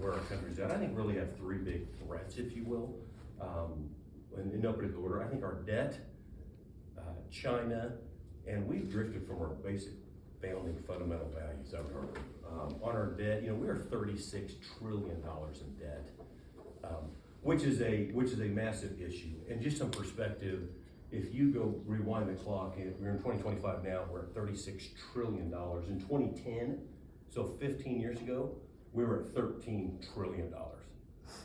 where our country's at, I think really have three big threats, if you will, in no particular order. I think our debt, China, and we've drifted from our basic founding fundamental values, I would argue. On our debt, we are $36 trillion in debt, which is a massive issue. And just some perspective, if you go rewind the clock, we're in 2025 now, we're at $36 trillion. In 2010, so 15 years ago, we were at $13 trillion.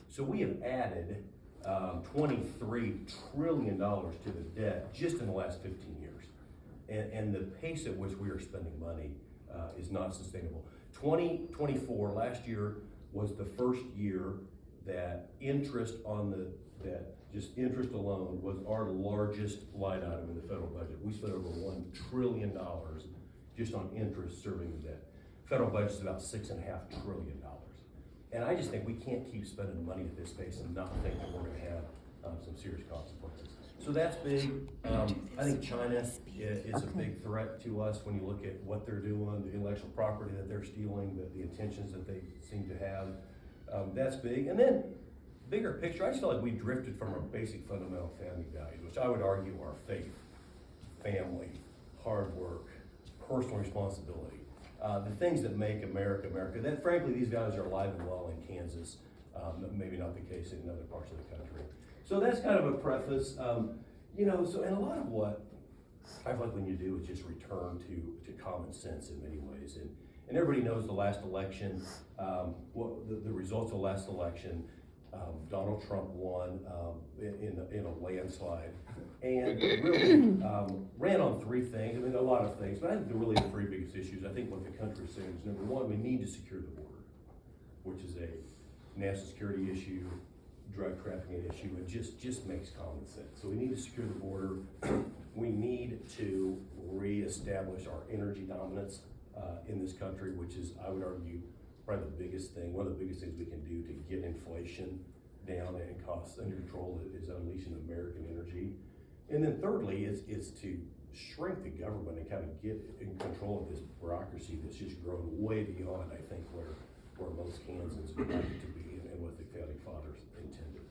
So we have added $23 trillion to the debt just in the last 15 years. And the pace at which we are spending money is not sustainable. 2024, last year, was the first year that interest interest alone was our largest line item in the federal budget. We spent over $1 trillion just on interest serving the debt. Federal budget's about $6.5 trillion. And I just think we can't keep spending money at this pace and not think that we're gonna have some serious consequences. So that's big. I think China is a big threat to us when you look at what they're doing, the intellectual property that they're stealing, the intentions that they seem to have. That's big. And then, bigger picture, I just feel like we drifted from our basic fundamental family values, which I would argue are faith, family, hard work, personal responsibility. The things that make America, America, that frankly, these values are alive and well in Kansas, maybe not the case in other parts of the country. So that's kind of a preface. And a lot of what I feel like when you do is just return to common sense in many ways. And everybody knows the last election, the results of the last election, Donald Trump won in a landslide, and really ran on three things. I mean, a lot of things, but I think really the three biggest issues. I think what the country is saying is, number one, we need to secure the border, which is a national security issue, drug trafficking issue. It just makes common sense. So we need to secure the border. We need to reestablish our energy dominance in this country, which is, I would argue, probably the biggest thing. One of the biggest things we can do to get inflation down and costs under control is unleashing American energy. And then thirdly is to shrink the government and kind of get in control of this bureaucracy that's just grown way beyond, I think, where most Kansans would like it to be and what the founding fathers intended.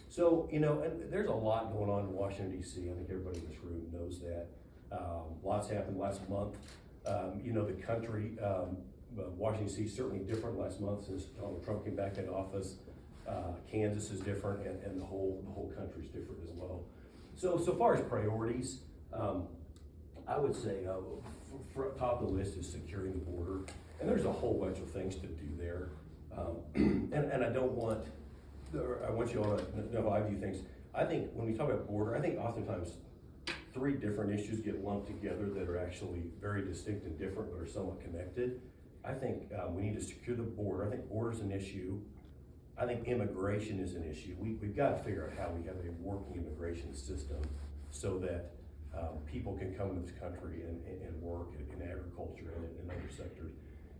So, and there's a lot going on in Washington, D.C. I think everybody in this room knows that. Lots happened last month. The country, Washington, D.C. is certainly different last month since Donald Trump came back into office. Kansas is different, and the whole country is different as well. So far as priorities, I would say for top of the list is securing the border, and there's a whole bunch of things to do there. And I want you all to know how I view things. I think when we talk about border, I think oftentimes three different issues get lumped together that are actually very distinct and different, but are somewhat connected. I think we need to secure the border. I think border is an issue. I think immigration is an issue. We've got to figure out how we have a working immigration system so that people can come into this country and work in agriculture and in other sectors.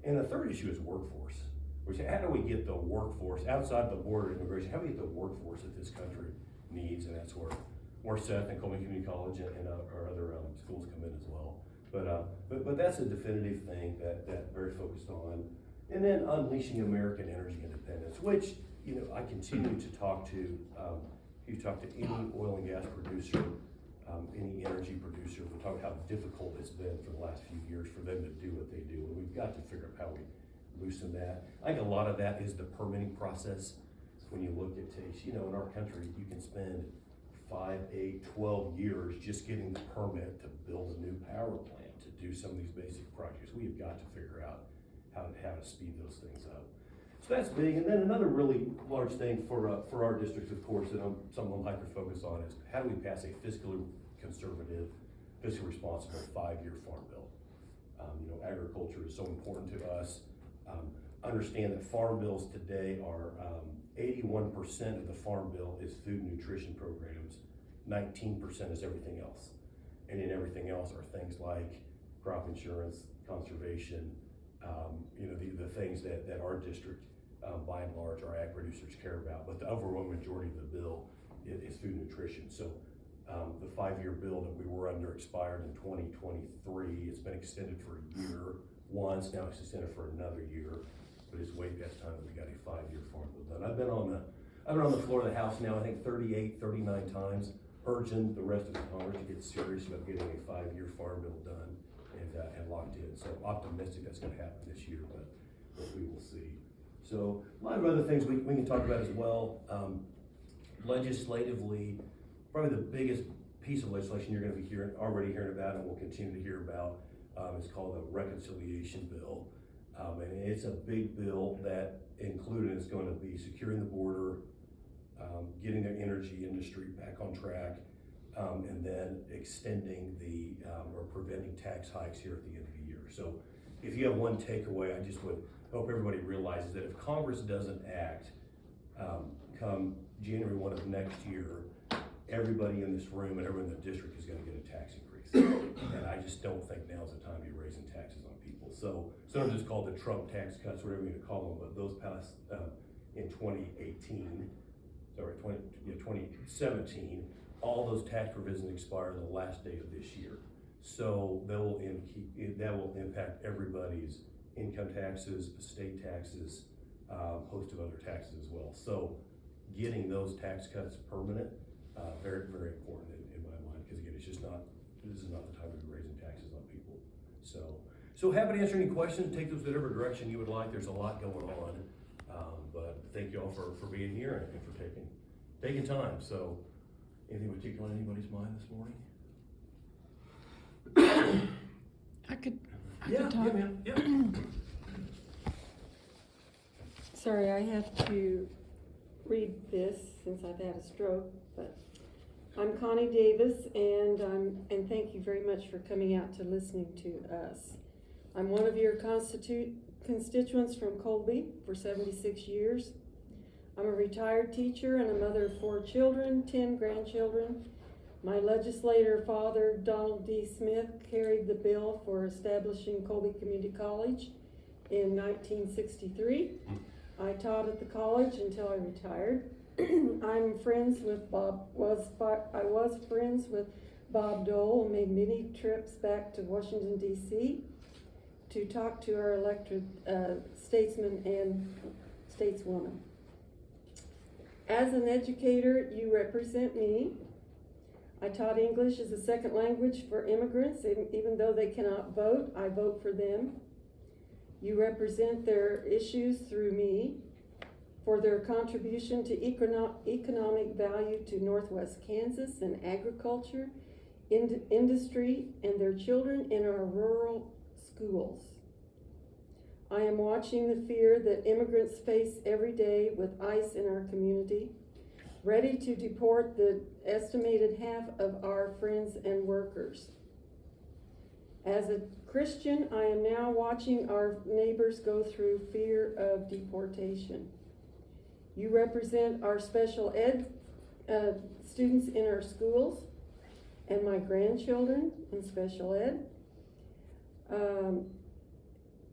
And the third issue is workforce, which how do we get the workforce outside the border immigration? How do we get the workforce that this country needs? And that's where Seth and Colby Community College and our other schools come in as well. But that's a definitive thing that very focused on. And then unleashing American energy independence, which I continue to talk to. You talk to any oil and gas producer, any energy producer, we talk about how difficult it's been for the last few years for them to do what they do. And we've got to figure out how we loosen that. I think a lot of that is the permitting process. When you look at in our country, you can spend 5, 8, 12 years just getting the permit to build a new power plant, to do some of these basic projects. We have got to figure out how to speed those things up. So that's big. And then another really large thing for our district, of course, that I'm something I'm hyper-focused on is how do we pass a fiscally conservative, fiscally responsible 5-year farm bill? Agriculture is so important to us. Understand that farm bills today are 81% of the farm bill is food and nutrition programs, 19% is everything else. And in everything else are things like crop insurance, conservation, the things that our district, by and large, our ag producers care about. But the overwhelming majority of the bill is food and nutrition. So the 5-year bill that we were under expired in 2023. It's been extended for a year once, now it's extended for another year. But it's way past time that we got a 5-year farm bill done. I've been on the floor of the House now, I think 38, 39 times, urging the rest of the Congress to get serious about getting a 5-year farm bill done and locked in. So optimistic that's gonna happen this year, but we will see. So a lot of other things we can talk about as well. Legislatively, probably the biggest piece of legislation you're gonna be already hearing about and will continue to hear about is called the reconciliation bill. And it's a big bill that included is going to be securing the border, getting the energy industry back on track, and then extending or preventing tax hikes here at the end of the year. So if you have one takeaway, I just would hope everybody realizes that if Congress doesn't act come January 1 of next year, everybody in this room and everyone in the district is gonna get a tax increase. And I just don't think now's the time to be raising taxes on people. So some of it's called the Trump tax cuts, whatever you're gonna call them, but those passed in 2017. All those tax provisions expire the last day of this year. So that will impact everybody's income taxes, estate taxes, host of other taxes as well. So getting those tax cuts permanent, very, very important in my mind, because again, this is not the time to be raising taxes on people. So happy to answer any questions, take those whatever direction you would like. There's a lot going on, but thank you all for being here and for taking time. So anything particular on anybody's mind this morning? I could Yeah, talk. ma'am. Yeah. Sorry, I have to read this since I've had a stroke, but I'm Connie Davis, and thank you very much for coming out to listening to us. I'm one of your constituents from Colby for 76 years. I'm a retired teacher and a mother of 4 children, 10 grandchildren. My legislator father, Donald D. Smith, carried the bill for establishing Colby Community College in 1963. I taught at the college until I retired. I was friends with Bob Dole and made many trips back to Washington, D.C. to talk to our elected statesmen and stateswomen. As an educator, you represent me. I taught English as a second language for immigrants, and even though they cannot vote, I vote for them. You represent their issues through me for their contribution to economic value to Northwest Kansas and agriculture, industry, and their children in our rural schools. I am watching the fear that immigrants face every day with ICE in our community, ready to deport the estimated half of our friends and workers. As a Christian, I am now watching our neighbors go through fear of deportation. You represent our special ed students in our schools and my grandchildren in special ed.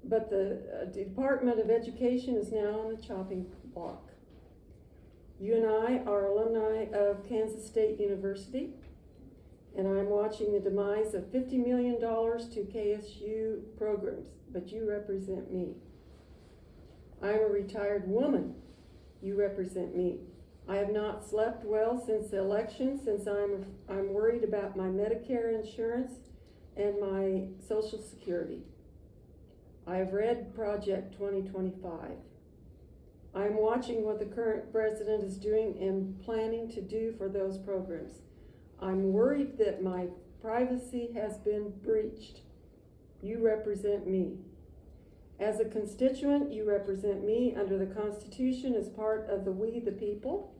But the Department of Education is now on the chopping block. You and I are alumni of Kansas State University, and I'm watching the demise of $50 million to KSU programs, but you represent me. I'm a retired woman. You represent me. I have not slept well since the election, since I'm worried about my Medicare insurance and my Social Security. I have read Project 2025. I'm watching what the current president is doing and planning to do for those programs. I'm worried that my privacy has been breached. You represent me. As a constituent, you represent me under the Constitution as part of the we the people,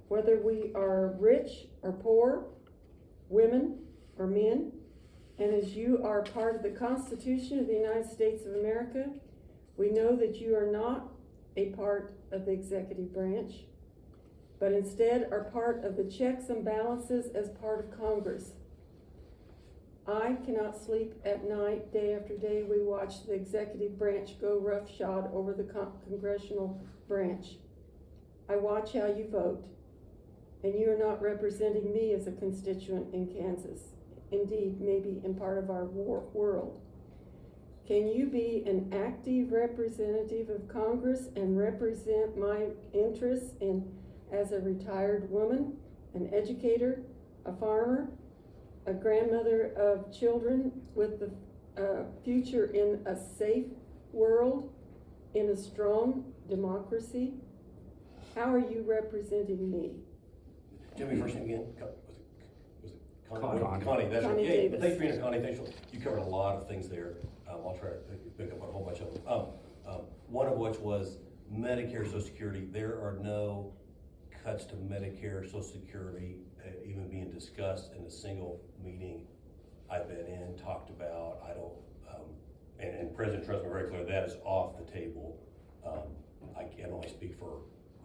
whether we are rich or poor, women or men. And as you are part of the Constitution of the United States of America, we know that you are not a part of the executive branch, but instead are part of the checks and balances as part of Congress. I cannot sleep at night. Day after day, we watch the executive branch go roughshod over the congressional branch. I watch how you vote, and you are not representing me as a constituent in Kansas. Indeed, maybe in part of our world. Can you be an active representative of Congress and represent my interests as a retired woman, an educator, a farmer, a grandmother of children with the future in a safe world, in a strong democracy? How are you representing me? Tell me your first name again. Was it Connie? Connie. Connie, that's Connie right. Yeah, Davis. thanks for being here, Connie. Thanks. You covered a lot of things there. I'll try to pick up on a whole bunch of them. One of which was Medicare, Social Security. There are no cuts to Medicare, Social Security, even being discussed in a single meeting I've been in, talked about. I don't, and President Trump's been very clear that is off the table. I can only speak for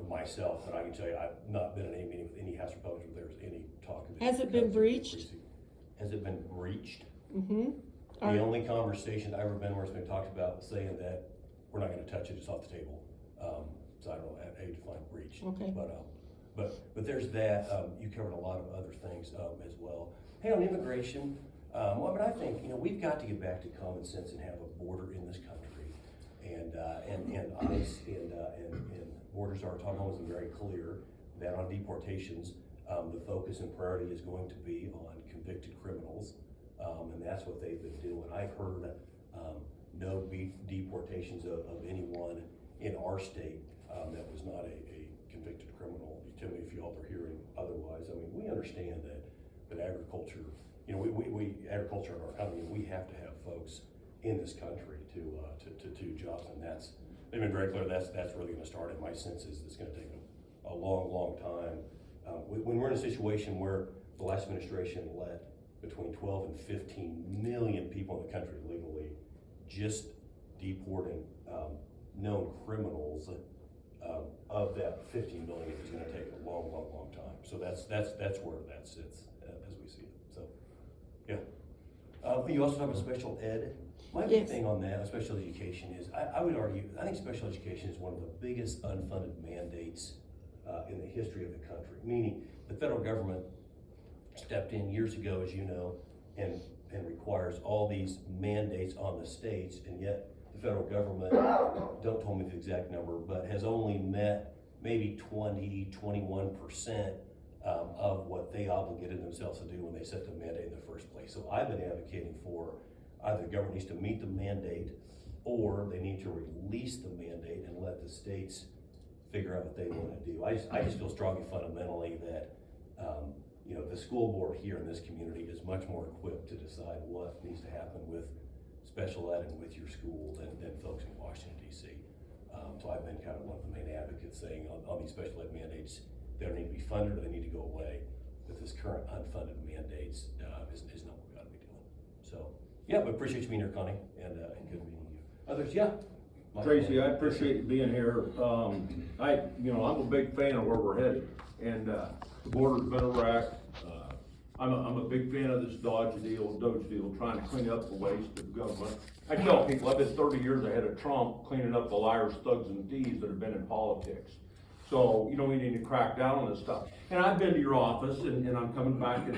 myself, but I can tell you I've not been in any meeting with any House Republicans where there's any talk of Has it been breached? Has it been breached? Mm-hmm. The only conversation I've ever been where it's been talked about saying that we're not gonna touch it, it's off the table. So I don't know how you define breach. Okay. But there's that. You covered a lot of other things as well. Hey, on immigration, well, but I think, we've got to get back to common sense and have a border in this country. And ICE and borders are talking almost very clear that on deportations, the focus and priority is going to be on convicted criminals. And that's what they've been doing. I've heard no deportations of anyone in our state that was not a convicted criminal. You tell me if y'all are hearing otherwise. I mean, we understand that agriculture, we agriculture in our economy, we have to have folks in this country to do jobs, and they've been very clear that's really going to start. And my sense is it's going to take a long time. When we're in a situation where the last administration let between 12 and 15 million people in the country legally, just deporting known criminals, of that 15 million is going to take a long time. So that's where that sits as we see it. So, yeah. You also talk about special ed. My big thing on that, special education, is I would argue, I think special education is one of the biggest unfunded mandates in the history of the country. Meaning, the federal government stepped in years ago, as you know, and requires all these mandates on the states, and yet the federal government, don't tell me the exact number, but has only met maybe 20-21% of what they obligated themselves to do when they set the mandate in the first place. So I've been advocating for either the government needs to meet the mandate, or they need to release the mandate and let the states figure out what they want to do. I just feel strongly fundamentally that the school board here in this community is much more equipped to decide what needs to happen with special ed and with your school than folks in Washington, D.C. So I've been kind of one of the main advocates saying on these special ed mandates, they don't need to be funded or they need to go away. But this current unfunded mandates is not what we ought to be doing. So, yeah, but appreciate you being here, Connie, and good meeting you. Others, yeah? Tracy, I appreciate you being here. I'm a big fan of where we're headed, and the border's been a wreck. I'm a big fan of this Doge deal, trying to clean up the waste of government. I tell people I've been 30 years ahead of Trump cleaning up the liars, thugs, and thieves that have been in politics. So, we need to crack down on this stuff. And I've been to your office, and I'm coming back